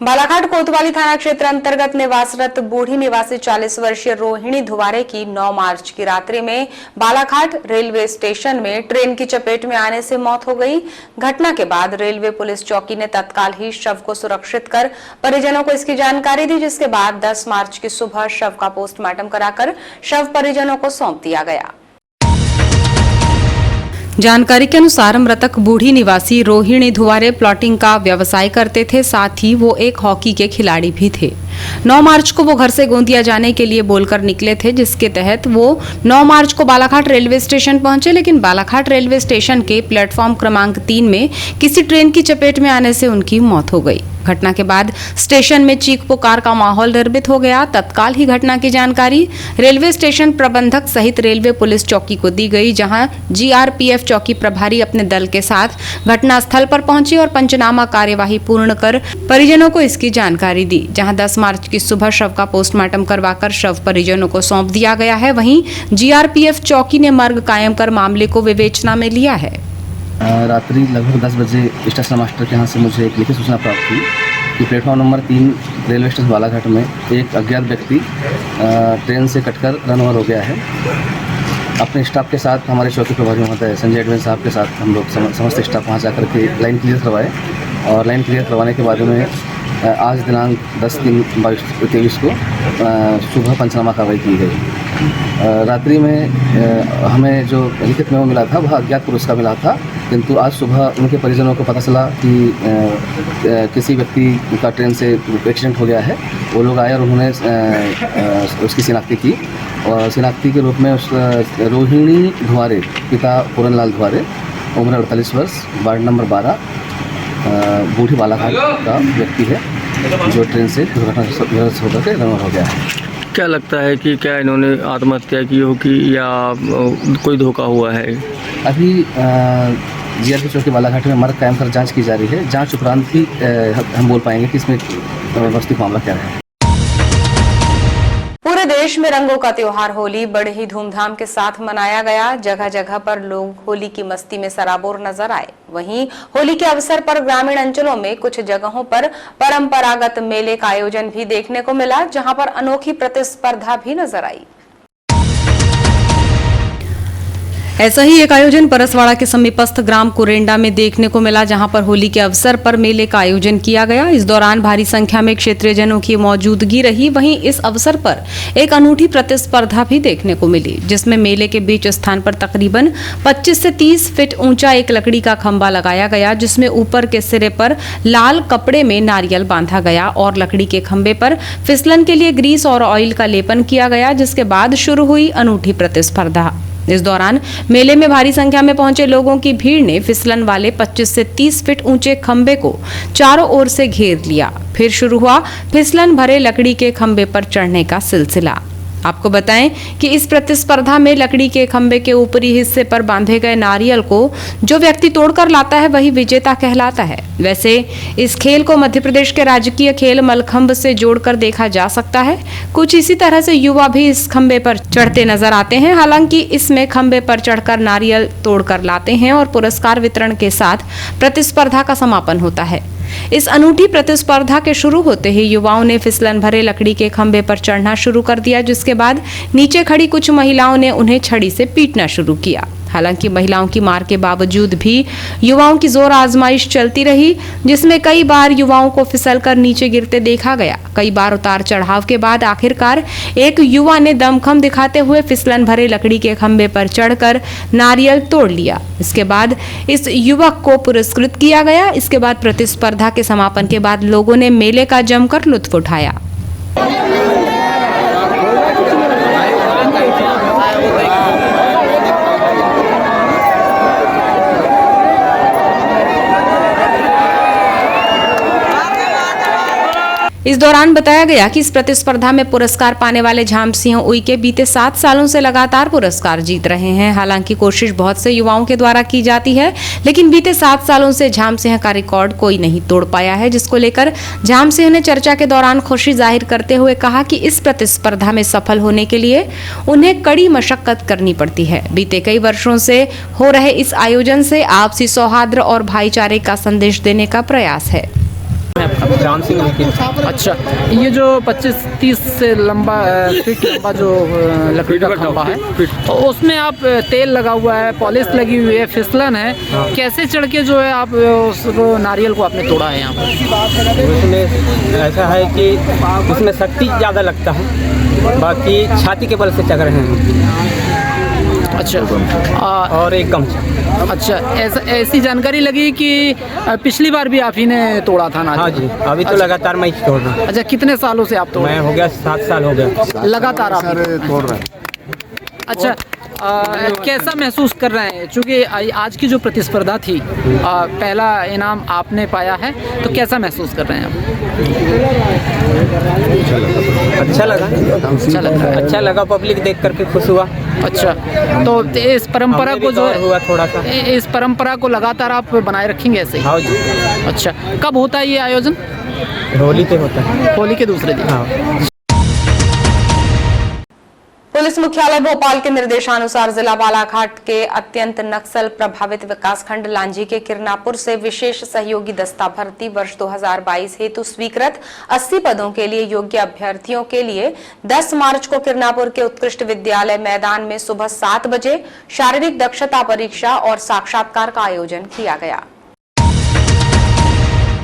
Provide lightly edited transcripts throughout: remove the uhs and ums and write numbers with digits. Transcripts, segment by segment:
बालाघाट कोतवाली थाना क्षेत्र अंतर्गत निवासरत बूढ़ी निवासी 40 वर्षीय रोहिणी धुवारे की 9 मार्च की रात्रि में बालाघाट रेलवे स्टेशन में ट्रेन की चपेट में आने से मौत हो गई। घटना के बाद रेलवे पुलिस चौकी ने तत्काल ही शव को सुरक्षित कर परिजनों को इसकी जानकारी दी, जिसके बाद 10 मार्च की सुबह शव का पोस्टमार्टम कराकर शव परिजनों को सौंप दिया गया। जानकारी के अनुसार मृतक बूढ़ी निवासी रोहिणी धुवारे प्लॉटिंग का व्यवसाय करते थे, साथ ही वो एक हॉकी के खिलाड़ी भी थे। 9 मार्च को वो घर से गोंदिया जाने के लिए बोलकर निकले थे, जिसके तहत वो 9 मार्च को बालाघाट रेलवे स्टेशन पहुंचे, लेकिन बालाघाट रेलवे स्टेशन के प्लेटफॉर्म क्रमांक 3 में किसी ट्रेन की चपेट में आने से उनकी मौत हो गई। घटना के बाद स्टेशन में चीख पुकार का माहौल निर्मित हो गया। तत्काल ही घटना की जानकारी रेलवे स्टेशन प्रबंधक सहित रेलवे पुलिस चौकी को दी गई, जहां जीआरपीएफ चौकी प्रभारी अपने दल के साथ घटनास्थल पर पहुंची और पंचनामा कार्यवाही पूर्ण कर परिजनों को इसकी जानकारी दी। जहां 10 मार्च की सुबह शव का पोस्टमार्टम करवाकर शव परिजनों को सौंप दिया गया है। वहीं जीआरपीएफ चौकी ने मर्ग कायम कर मामले को विवेचना में लिया है। रात्रि लगभग 10 बजे स्टेशन मास्टर के यहाँ से मुझे एक लिखित सूचना प्राप्त हुई कि platform number 3 railway station Balaghat में एक अज्ञात व्यक्ति ट्रेन से कटकर रन ओवर हो गया है। अपने स्टाफ के साथ हमारे चौकी प्रभारी महोदय संजय एडवेंस साहब के साथ हम लोग समस्त स्टाफ वहाँ जा करके लाइन क्लियर करवाए और लाइन क्लियर करवाने के बाद में आज दिनांक 10/3/2023 को सुबह पंचनामा कार्रवाई की गई। रात्रि में हमें जो लिखित मेमो मिला था वह अज्ञात पुरुष का मिला था, किंतु आज सुबह उनके परिजनों को पता चला कि किसी व्यक्ति का ट्रेन से एक्सीडेंट हो गया है। वो लोग आए और उन्होंने उसकी शिनाख्ती की और शिनाख्ती के रूप में उस रोहिणी धुवारे पिता पूरनलाल धुवारे उम्र 48 वर्ष वार्ड नंबर 12 बूढ़ी बालाघाट का व्यक्ति है जो ट्रेन से दुर्घटनाग्रस्त होकर के रन हो गया है। क्या लगता है कि क्या इन्होंने आत्महत्या की होगी या कोई धोखा हुआ है? अभी जीआरपी चौकी बालाघाट में मर्ग कायम कर जांच की जा रही है। जांच उपरांत ही हम बोल पाएंगे कि इसमें वास्तविक मामला क्या है। पूरे देश में रंगों का त्योहार होली बड़े ही धूमधाम के साथ मनाया गया। जगह जगह पर लोग होली की मस्ती में सराबोर नजर आए। वहीं होली के अवसर पर ग्रामीण अंचलों में कुछ जगहों पर परंपरागत मेले का आयोजन भी देखने को मिला, जहां पर अनोखी प्रतिस्पर्धा भी नजर आई। ऐसा ही एक आयोजन परसवाड़ा के समीपस्थ ग्राम कुरेंडा में देखने को मिला, जहां पर होली के अवसर पर मेले का आयोजन किया गया। इस दौरान भारी संख्या में क्षेत्रीय जनों की मौजूदगी रही। वहीं इस अवसर पर एक अनूठी प्रतिस्पर्धा भी देखने को मिली, जिसमें मेले के बीच स्थान पर तकरीबन 25 से 30 फीट ऊंचा एक लकड़ी का खंभा लगाया गया, जिसमें ऊपर के सिरे पर लाल कपड़े में नारियल बांधा गया और लकड़ी के खंभे पर फिसलन के लिए ग्रीस और ऑयल का लेपन किया गया, जिसके बाद शुरू हुई अनूठी प्रतिस्पर्धा। इस दौरान मेले में भारी संख्या में पहुंचे लोगों की भीड़ ने फिसलन वाले 25 से 30 फीट ऊंचे खंभे को चारों ओर से घेर लिया। फिर शुरू हुआ फिसलन भरे लकड़ी के खंभे पर चढ़ने का सिलसिला। आपको बताएं कि इस प्रतिस्पर्धा में लकड़ी के खंभे के ऊपरी हिस्से पर बांधे गए नारियल को जो व्यक्ति तोड़कर लाता है वही विजेता कहलाता है। वैसे इस खेल को मध्य प्रदेश के राजकीय खेल मलखंभ से जोड़कर देखा जा सकता है। कुछ इसी तरह से युवा भी इस खंभे पर चढ़ते नजर आते हैं। हालांकि इसमें खंभे पर चढ़कर नारियल तोड़कर लाते हैं और पुरस्कार वितरण के साथ प्रतिस्पर्धा का समापन होता है। इस अनूठी प्रतिस्पर्धा के शुरू होते ही युवाओं ने फिसलन भरे लकड़ी के खंभे पर चढ़ना शुरू कर दिया, जिसके बाद नीचे खड़ी कुछ महिलाओं ने उन्हें छड़ी से पीटना शुरू किया। हालांकि महिलाओं की मार के बावजूद भी युवाओं की जोर आजमाइश चलती रही, जिसमें कई बार युवाओं को फिसलकर नीचे गिरते देखा गया। कई बार उतार चढ़ाव के बाद आखिरकार एक युवा ने दमखम दिखाते हुए फिसलन भरे लकड़ी के खंभे पर चढ़कर नारियल तोड़ लिया। इसके बाद इस युवक को पुरस्कृत किया गया। इसके बाद प्रतिस्पर्धा के समापन के बाद लोगों ने मेले का जमकर लुत्फ उठाया। इस दौरान बताया गया कि इस प्रतिस्पर्धा में पुरस्कार पाने वाले झाम सिंह उइके बीते 7 सालों से लगातार पुरस्कार जीत रहे हैं। हालांकि कोशिश बहुत से युवाओं के द्वारा की जाती है, लेकिन बीते 7 सालों से झाम सिंह का रिकॉर्ड कोई नहीं तोड़ पाया है, जिसको लेकर झाम सिंह ने चर्चा के दौरान खुशी जाहिर करते हुए कहा कि इस प्रतिस्पर्धा में सफल होने के लिए उन्हें कड़ी मशक्कत करनी पड़ती है। बीते कई वर्षों से हो रहे इस आयोजन से आपसी सौहार्द और भाईचारे का संदेश देने का प्रयास है। राम सिंह विकील। अच्छा, ये जो 25-30 से लंबा फीट लंबा जो लकड़ी का खंभा है, तो उसमें आप तेल लगा हुआ है, पॉलिश लगी हुई है, फिसलन है, कैसे चढ़ के जो है आप उसको नारियल को आपने तोड़ा है यहाँ पर? उसमें ऐसा है कि उसमें शक्ति ज़्यादा लगता है, बाकी छाती के बल से चढ़ रहे हैं। अच्छा, और एक गमछा। अच्छा, ऐसी जानकारी लगी कि पिछली बार भी आप ही ने तोड़ा था नारियल? हाँ जी, अभी तो लगातार मैं ही तोड़ रहा हूँ। अच्छा, कितने सालों से आप तोड़ रहे मैं हो गया 7 साल हो गया लगातार आप तोड़ रहे हैं। अच्छा, कैसा महसूस कर रहे हैं? चूँकि आज की जो प्रतिस्पर्धा थी, पहला इनाम आपने पाया है, तो कैसा महसूस कर रहे हैं आप? अच्छा लगा, अच्छा लगा, पब्लिक देख करके खुश हुआ। अच्छा, तो इस परंपरा को जो है, हुआ थोड़ा सा, इस परंपरा को लगातार आप बनाए रखेंगे ऐसे ही? हाँ जी। अच्छा, कब होता है ये आयोजन? होली पे होता है। होली के दूसरे दिन? हाँ। पुलिस मुख्यालय भोपाल के निर्देशानुसार जिला बालाघाट के अत्यंत नक्सल प्रभावित विकासखंड लांजी के किरनापुर से विशेष सहयोगी दस्ता भर्ती वर्ष 2022 हेतु स्वीकृत 80 पदों के लिए योग्य अभ्यर्थियों के लिए 10 मार्च को किरनापुर के उत्कृष्ट विद्यालय मैदान में सुबह 7 बजे शारीरिक दक्षता परीक्षा और साक्षात्कार का आयोजन किया गया।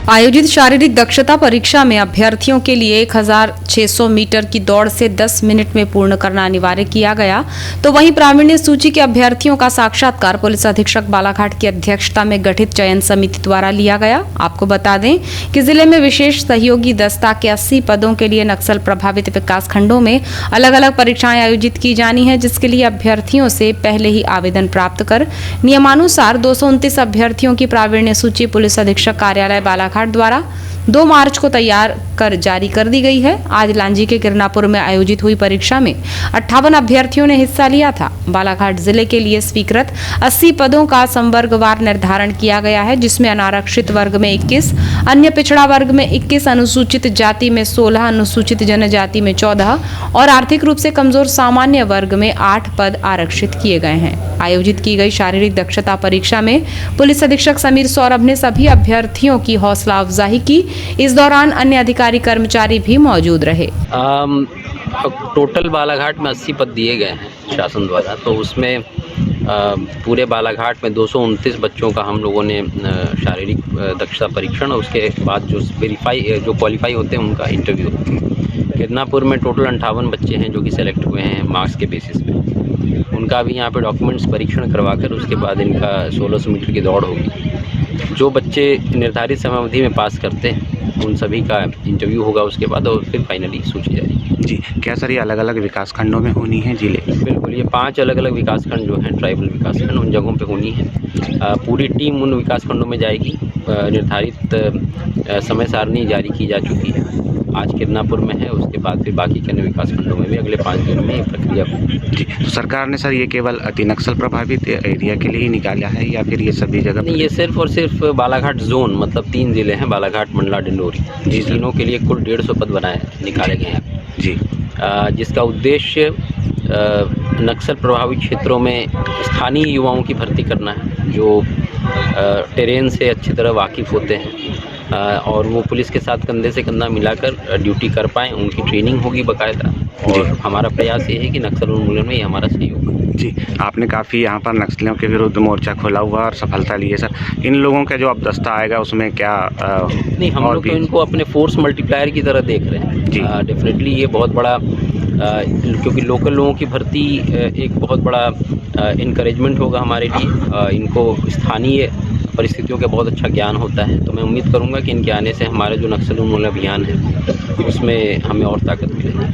आयोजित शारीरिक दक्षता परीक्षा में अभ्यर्थियों के लिए 1600 मीटर की दौड़ से 10 मिनट में पूर्ण करना अनिवार्य किया गया, तो वहीं प्रावीण्य सूची के अभ्यर्थियों का साक्षात्कार पुलिस अधीक्षक बालाघाट की अध्यक्षता में गठित चयन समिति द्वारा लिया गया। आपको बता दें कि जिले में विशेष सहयोगी दस्ता के 80 पदों के लिए नक्सल प्रभावित विकास खंडों में अलग अलग परीक्षाएं आयोजित की जानी है, जिसके लिए अभ्यर्थियों से पहले ही आवेदन प्राप्त कर नियमानुसार 229 अभ्यर्थियों की प्रावीण्य सूची पुलिस अधीक्षक कार्यालय बालाघाट द्वारा 2 मार्च को तैयार कर जारी कर दी गई है। आज लांजी के किरनापुर में आयोजित हुई परीक्षा में 58 अभ्यर्थियों ने हिस्सा लिया था। बालाघाट जिले के लिए स्वीकृत 80 पदों का संवर्गवार निर्धारण किया गया है, जिसमें अनारक्षित वर्ग में 21, अन्य पिछड़ा वर्ग में 21, अनुसूचित जाति में 16, अनुसूचित जनजाति में 14 और आर्थिक रूप से कमजोर सामान्य वर्ग में 8 पद आरक्षित किए गए हैं। आयोजित की गई शारीरिक दक्षता परीक्षा में पुलिस अधीक्षक समीर सौरभ ने सभी अभ्यर्थियों की हौसला अफजाई की। इस दौरान अन्य अधिकारी कर्मचारी भी मौजूद रहे। टोटल बालाघाट में 80 पद दिए गए हैं शासन द्वारा, तो उसमें पूरे बालाघाट में 229 बच्चों का हम लोगों ने शारीरिक दक्षता परीक्षण और उसके बाद जो क्वालिफाई होते हैं उनका इंटरव्यू। किरनापुर में टोटल 58 बच्चे हैं जो कि सेलेक्ट हुए हैं मार्क्स के बेसिस पे। उनका भी यहाँ पे डॉक्यूमेंट्स परीक्षण करवाकर उसके बाद इनका 1600 मीटर की दौड़ होगी। जो बच्चे निर्धारित समय अवधि में पास करते हैं उन सभी का इंटरव्यू होगा उसके बाद, और फिर फाइनली सूची जाएगी। जी, क्या सर ये अलग अलग विकास खंडों में होनी है जिले? बिल्कुल, ये 5 अलग अलग विकासखंड जो हैं ट्राइबल विकासखंड, उन जगहों पे होनी है। पूरी टीम उन विकासखंडों में जाएगी। निर्धारित समय सारणी जारी की जा चुकी है, आज किरनापुर में है, उसके बाद फिर बाकी के अन्य विकासखंडों में भी अगले 5 दिन में ये प्रक्रिया होगी। जी, तो सरकार ने सर ये केवल अति नक्सल प्रभावित एरिया के लिए ही निकाला है या फिर ये सभी जगह? नहीं, ये सिर्फ और सिर्फ बालाघाट जोन, मतलब 3 जिले हैं, बालाघाट, मंडला, डिंडोरी, जी, तीनों के लिए कुल 150 पद निकाले गए हैं जी, जिसका उद्देश्य नक्सल प्रभावित क्षेत्रों में स्थानीय युवाओं की भर्ती करना है, जो टेरेन से अच्छी तरह वाकिफ़ होते हैं और वो पुलिस के साथ कंधे से कंधा मिलाकर ड्यूटी कर पाएँ। उनकी ट्रेनिंग होगी बाकायदा, और हमारा प्रयास ये है कि नक्सल उन्मूलन में ये हमारा सहयोग है। जी, आपने काफ़ी यहाँ पर नक्सलियों के विरुद्ध मोर्चा खोला हुआ और सफलता ली है सर। इन लोगों का जो अब दस्ता आएगा उसमें क्या नहीं, हम लोग तो इनको अपने फोर्स मल्टीप्लायर की तरह देख रहे हैं जी। डेफिनेटली ये बहुत बड़ा, क्योंकि लोकल लोगों की भर्ती एक बहुत बड़ा इनकरेजमेंट होगा हमारे लिए। इनको स्थानीय परिस्थितियों का बहुत अच्छा ज्ञान होता है, तो मैं उम्मीद करूंगा कि इनके आने से हमारे जो नक्सल उन्मूलन अभियान है उसमें हमें और ताकत मिलेगी।